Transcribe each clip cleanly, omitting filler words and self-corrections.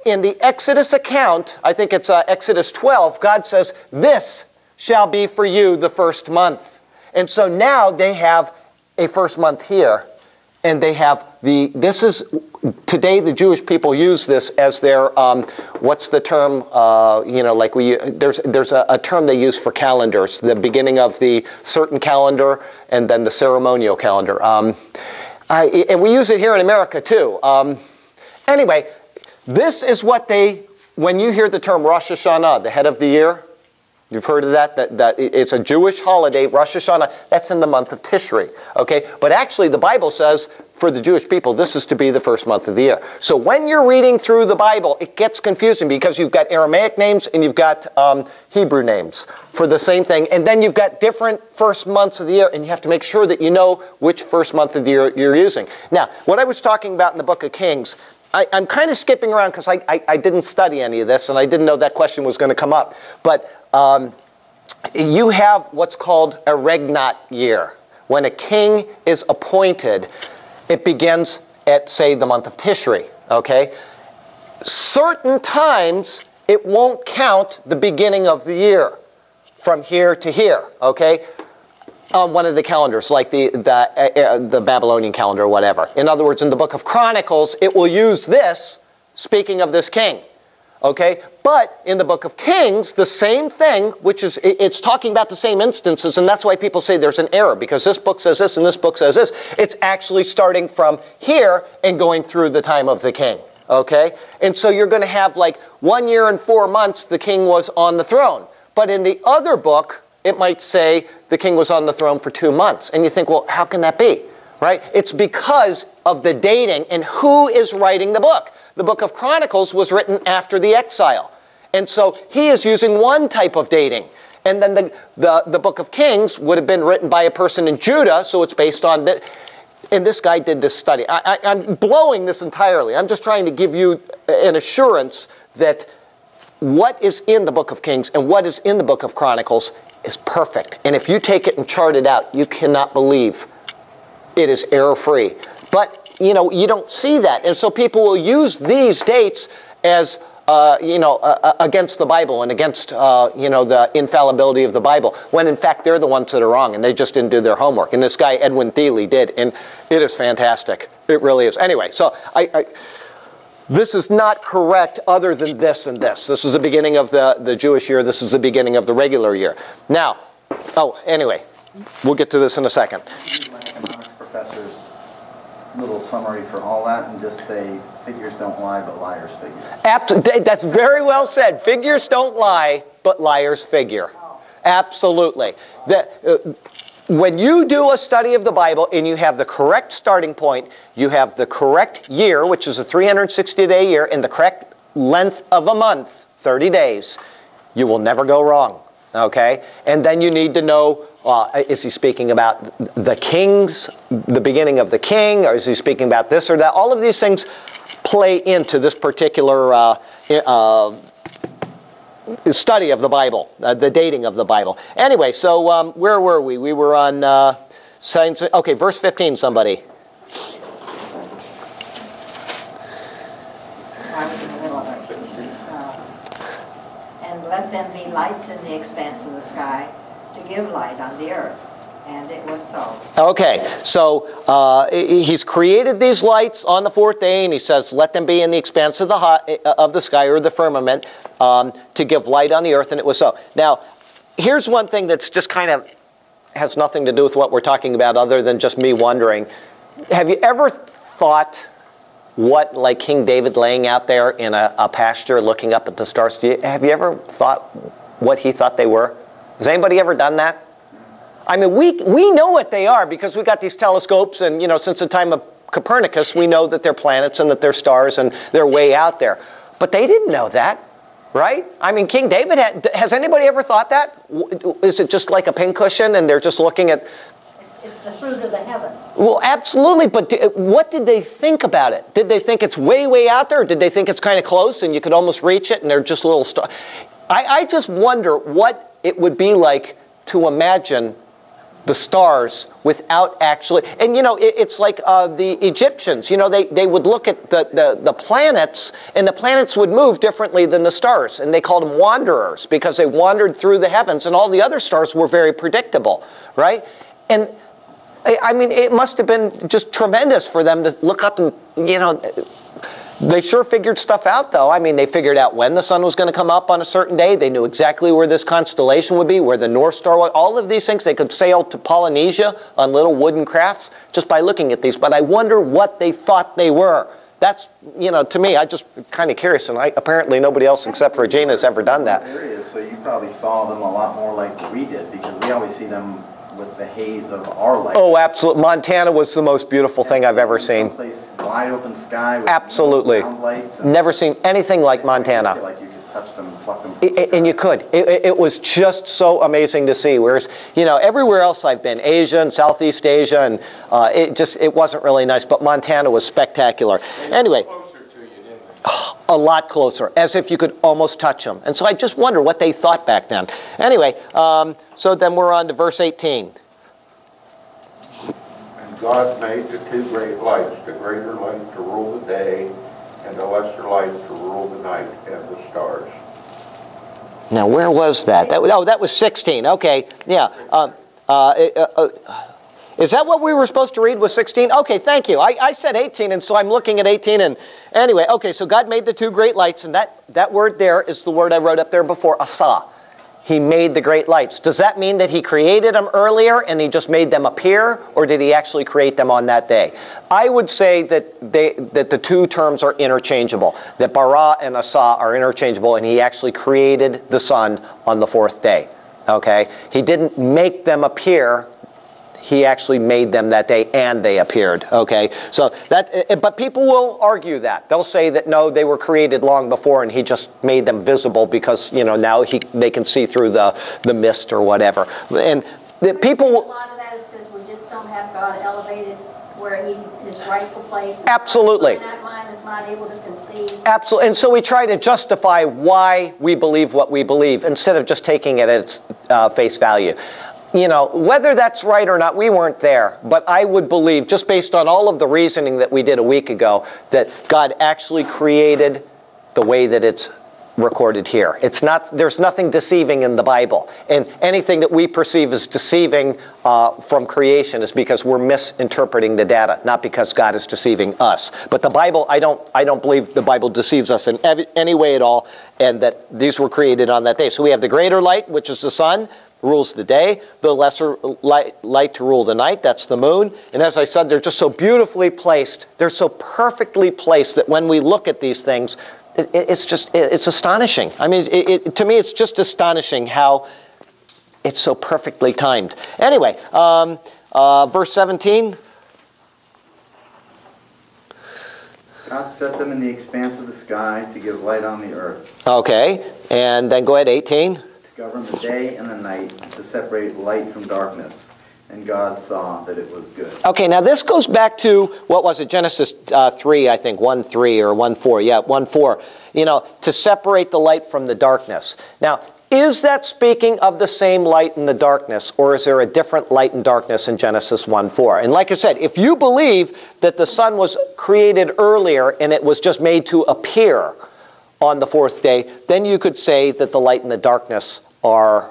in the Exodus account, I think it's Exodus 12, God says, this shall be for you the first month. And so now they have a first month here. And they have today the Jewish people use this as their, what's the term, like there's a term they use for calendars, the beginning of the certain calendar and then the ceremonial calendar. And we use it here in America too. Anyway, this is what when you hear the term Rosh Hashanah, the head of the year, you've heard of that? That it's a Jewish holiday, Rosh Hashanah. That's in the month of Tishri, okay? But actually, the Bible says, for the Jewish people, this is to be the first month of the year. So when you're reading through the Bible, it gets confusing because you've got Aramaic names and you've got Hebrew names for the same thing. And then you've got different first months of the year, and you have to make sure that you know which first month of the year you're using. Now, what I was talking about in the book of Kings, I'm kind of skipping around because I didn't study any of this, and I didn't know that question was going to come up. But you have what's called a regnat year. When a king is appointed, it begins at, say, the month of Tishri, okay? Certain times, it won't count the beginning of the year from here to here, okay? On one of the calendars, like the Babylonian calendar or whatever. In other words, in the book of Chronicles, it will use this, speaking of this king. Okay, but in the book of Kings, the same thing, which is, it's talking about the same instances, and that's why people say there's an error, because this book says this and this book says this. It's actually starting from here and going through the time of the king. Okay, and so you're going to have like 1 year and 4 months the king was on the throne. But in the other book, it might say the king was on the throne for 2 months. And you think, well, how can that be? Right? It's because of the dating and who is writing the book. The book of Chronicles was written after the exile. And so he is using one type of dating. And then the book of Kings would have been written by a person in Judah, so it's based on that. And this guy did this study. I'm blowing this entirely. I'm just trying to give you an assurance that what is in the book of Kings and what is in the book of Chronicles is perfect. And if you take it and chart it out, you cannot believe it is error-free. But you know, you don't see that. And so people will use these dates as, against the Bible and against, the infallibility of the Bible, when in fact they're the ones that are wrong and they just didn't do their homework. And this guy, Edwin Thiele, did. And it is fantastic. It really is. Anyway, so this is not correct other than this and this. This is the beginning of the Jewish year. This is the beginning of the regular year. Now, anyway, we'll get to this in a second. My economics professor's little summary for all that and just say figures don't lie, but liars figure. That's very well said. Figures don't lie, but liars figure. Absolutely. When you do a study of the Bible and you have the correct starting point, you have the correct year, which is a 360-day year, and the correct length of a month, 30 days, you will never go wrong. Okay? And then you need to know, is he speaking about the kings, the beginning of the king, or is he speaking about this or that? All of these things play into this particular study of the Bible, the dating of the Bible. Anyway, so where were we? We were on science. Okay, verse 15, somebody. I was in the middle of it. And let them be lights in the expanse of the sky, to give light on the earth. And it was so. Okay, so he's created these lights on the fourth day, and he says, let them be in the expanse of the sky, or the firmament, to give light on the earth, and it was so. Now, here's one thing that's just kind of has nothing to do with what we're talking about other than just me wondering. Have you ever thought what, like King David laying out there in a pasture looking up at the stars, have you ever thought what he thought they were? Has anybody ever done that? I mean, we know what they are because we got these telescopes, and since the time of Copernicus, we know that they're planets and that they're stars and they're way out there. But they didn't know that, right? I mean, King David has anybody ever thought that? Is it just like a pincushion and they're just looking at? It's the fruit of the heavens. Well, absolutely, but what did they think about it? Did they think it's way, way out there, or did they think it's kind of close and you could almost reach it and they're just little stars? I just wonder what it would be like to imagine the stars without actually, and you know, it's like the Egyptians, you know, they would look at the planets, and the planets would move differently than the stars, and they called them wanderers because they wandered through the heavens, and all the other stars were very predictable, right? And I mean, it must have been just tremendous for them to look up and, you know, they sure figured stuff out, though. I mean, they figured out when the sun was going to come up on a certain day. They knew exactly where this constellation would be, where the North Star was. All of these things, they could sail to Polynesia on little wooden crafts just by looking at these. But I wonder what they thought they were. That's, you know, to me, I just kind of curious. And apparently nobody else except for Regina has ever done that. So you probably saw them a lot more like we did, because we always see them with the haze of our light. Oh, absolutely. Montana was the most beautiful thing I've ever seen. Someplace wide open sky with absolutely. Lights. Never seen anything like Montana. Like you could touch them, pluck them. And you could. It was just so amazing to see. Whereas, you know, everywhere else I've been, Asia and Southeast Asia, and it wasn't really nice. But Montana was spectacular. Anyway. A lot closer, as if you could almost touch them. And so I just wonder what they thought back then. Anyway, so then we're on to verse 18. And God made the two great lights, the greater light to rule the day, and the lesser light to rule the night, and the stars. Now, where was that? That was 16. Okay, yeah. Is that what we were supposed to read, was 16? Okay, thank you. I said 18, and so I'm looking at 18. And anyway, okay, so God made the two great lights, and that word there is the word I wrote up there before, asa. He made the great lights. Does that mean that he created them earlier and he just made them appear, or did he actually create them on that day? I would say that the two terms are interchangeable, that bara and asa are interchangeable, and he actually created the sun on the fourth day. Okay? He didn't make them appear. He actually made them that day, and they appeared. Okay, so but people will argue that. They'll say that no, they were created long before, and he just made them visible because, you know, now they can see through the mist or whatever. And the people. A lot of that is because we just don't have God elevated where his rightful place. Absolutely. That mind is not able to conceive. Absolutely, and so we try to justify why we believe what we believe instead of just taking it at its face value. You know, whether that's right or not, we weren't there. But I would believe, just based on all of the reasoning that we did a week ago, that God actually created the way that it's recorded here. There's nothing deceiving in the Bible. And anything that we perceive as deceiving from creation is because we're misinterpreting the data, not because God is deceiving us. But the Bible, I don't believe the Bible deceives us in any way at all, and that these were created on that day. So we have the greater light, which is the sun, rules the day, the lesser light to rule the night, that's the moon. And as I said, they're just so beautifully placed, they're so perfectly placed that when we look at these things, it's astonishing. I mean, to me, it's just astonishing how it's so perfectly timed. Anyway, verse 17. God set them in the expanse of the sky to give light on the earth. Okay, and then go ahead, 18. Govern the day and the night, to separate light from darkness. And God saw that it was good. Okay, now this goes back to, what was it, Genesis 3, I think, 1:3 or 1:4. Yeah, 1:4. You know, to separate the light from the darkness. Now, is that speaking of the same light and the darkness, or is there a different light and darkness in Genesis 1:4? And like I said, if you believe that the sun was created earlier and it was just made to appear on the fourth day, then you could say that the light and the darkness are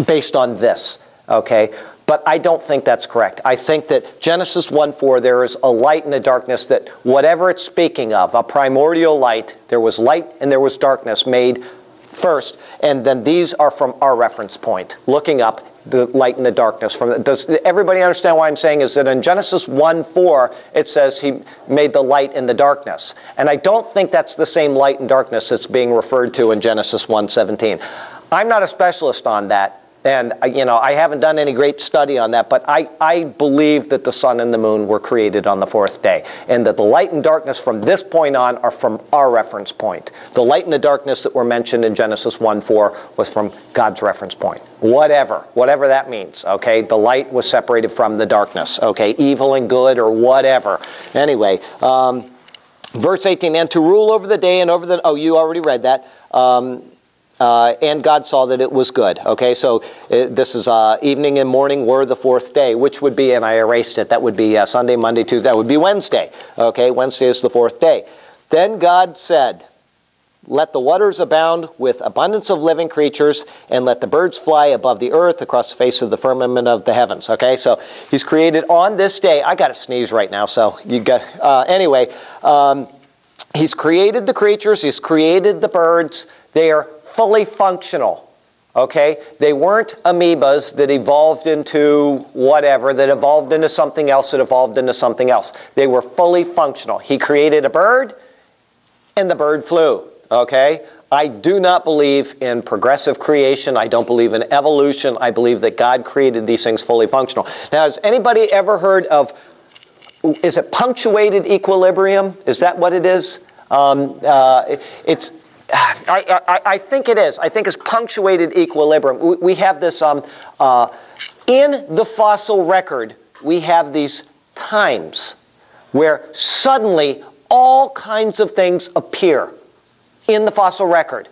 based on this, okay? But I don't think that's correct. I think that Genesis 1:4, there is a light and a darkness that whatever it's speaking of, a primordial light, there was light and there was darkness made first, and then these are from our reference point, looking up the light and the darkness. Does everybody understand why I'm saying is that in Genesis 1:4, it says he made the light and the darkness. And I don't think that's the same light and darkness that's being referred to in Genesis 1:17. I'm not a specialist on that, and you know, I haven't done any great study on that, but I believe that the sun and the moon were created on the fourth day, and that the light and darkness from this point on are from our reference point. The light and the darkness that were mentioned in Genesis 1:4 was from God's reference point. Whatever that means, okay? The light was separated from the darkness, okay? Evil and good or whatever. Anyway, verse 18, and to rule over the day and over the... Oh, you already read that. And God saw that it was good. Okay, so this is evening and morning were the fourth day, which would be, and I erased it, that would be Sunday, Monday, Tuesday, that would be Wednesday. Okay, Wednesday is the fourth day. Then God said, let the waters abound with abundance of living creatures, and let the birds fly above the earth across the face of the firmament of the heavens. Okay, so he's created on this day. I got to sneeze right now, so you got, anyway, he's created the creatures, he's created the birds. They are fully functional, okay? They weren't amoebas that evolved into whatever, that evolved into something else, that evolved into something else. They were fully functional. He created a bird, and the bird flew, okay? I do not believe in progressive creation. I don't believe in evolution. I believe that God created these things fully functional. Now, has anybody ever heard of, is it punctuated equilibrium? Is that what it is? I think it is. I think it's punctuated equilibrium. We have this, in the fossil record, we have these times where suddenly all kinds of things appear in the fossil record.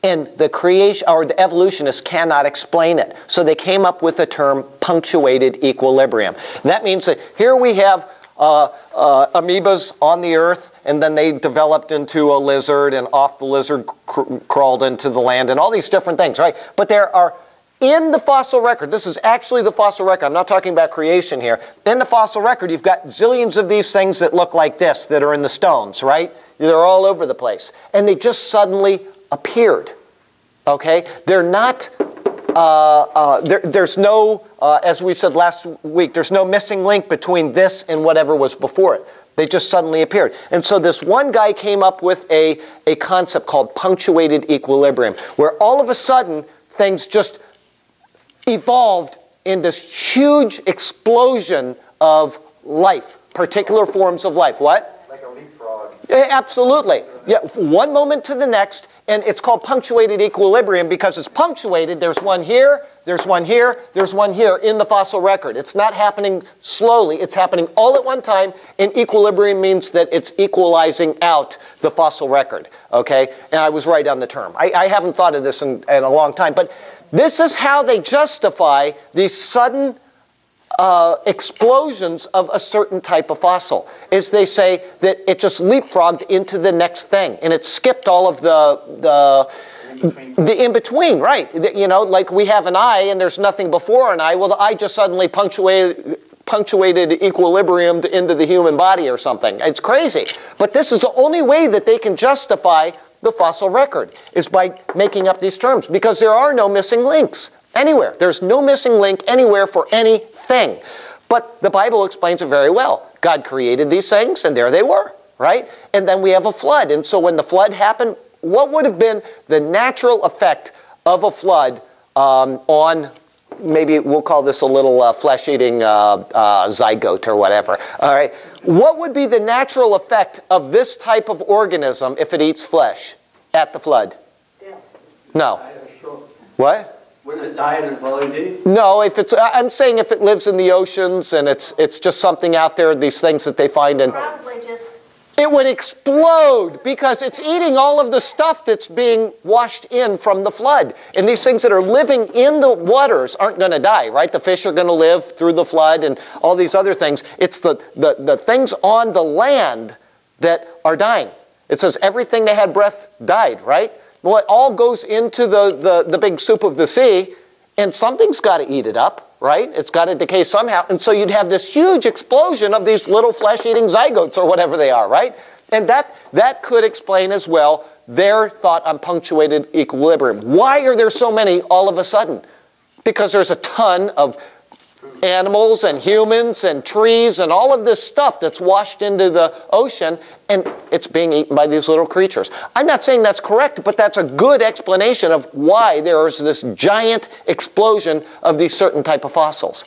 And the creation, or the evolutionists cannot explain it. So they came up with the term punctuated equilibrium. And that means that here we have amoebas on the earth, and then they developed into a lizard, and off the lizard crawled into the land, and all these different things, right? But there are, in the fossil record, this is actually the fossil record, I'm not talking about creation here. In the fossil record, you've got zillions of these things that look like this, that are in the stones, right? They're all over the place. And they just suddenly appeared, okay? They're not, there's no, as we said last week, there's no missing link between this and whatever was before it. They just suddenly appeared. And so this one guy came up with a concept called punctuated equilibrium, where all of a sudden things just evolved in this huge explosion of life, particular forms of life. What? Like a leapfrog. Absolutely. Yeah, one moment to the next, and it's called punctuated equilibrium because it's punctuated. There's one here, there's one here, there's one here in the fossil record. It's not happening slowly. It's happening all at one time, and equilibrium means that it's equalizing out the fossil record, okay? And I was right on the term. I haven't thought of this in a long time, but this is how they justify these sudden explosions of a certain type of fossil, is they say that it just leapfrogged into the next thing, and it skipped all of the in-between, right? You know, like we have an eye and there's nothing before an eye. Well, the eye just suddenly punctuated equilibriumed into the human body or something. It's crazy. But this is the only way that they can justify the fossil record, is by making up these terms, because there are no missing links anywhere. There's no missing link anywhere for anything. But the Bible explains it very well. God created these things, and there they were, right? And then we have a flood. And so when the flood happened, what would have been the natural effect of a flood on, maybe we'll call this a little flesh-eating zygote or whatever, all right? What would be the natural effect of this type of organism if it eats flesh at the flood? Yeah. No. What? Wouldn't it die in its belly deep? No, if it's, I'm saying if it lives in the oceans and it's just something out there, these things that they find in. Probably just. It would explode because it's eating all of the stuff that's being washed in from the flood. And these things that are living in the waters aren't going to die, right? The fish are going to live through the flood and all these other things. It's the things on the land that are dying. It says everything that had breath died, right? Well, it all goes into the big soup of the sea, and something's got to eat it up, right? It's got to decay somehow. And so you'd have this huge explosion of these little flesh-eating zygotes or whatever they are, right? And that could explain as well their thought on punctuated equilibrium. Why are there so many all of a sudden? Because there's a ton of animals and humans and trees and all of this stuff that's washed into the ocean, and it's being eaten by these little creatures. I'm not saying that's correct, but that's a good explanation of why there is this giant explosion of these certain type of fossils.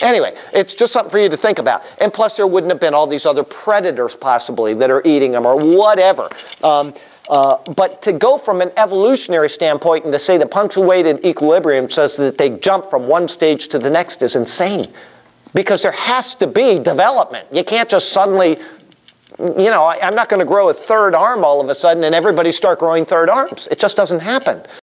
Anyway, it's just something for you to think about. And plus, there wouldn't have been all these other predators possibly that are eating them or whatever. But to go from an evolutionary standpoint and to say that punctuated equilibrium says that they jump from one stage to the next is insane. Because there has to be development. You can't just suddenly, you know, I'm not going to grow a third arm all of a sudden and everybody start growing third arms. It just doesn't happen.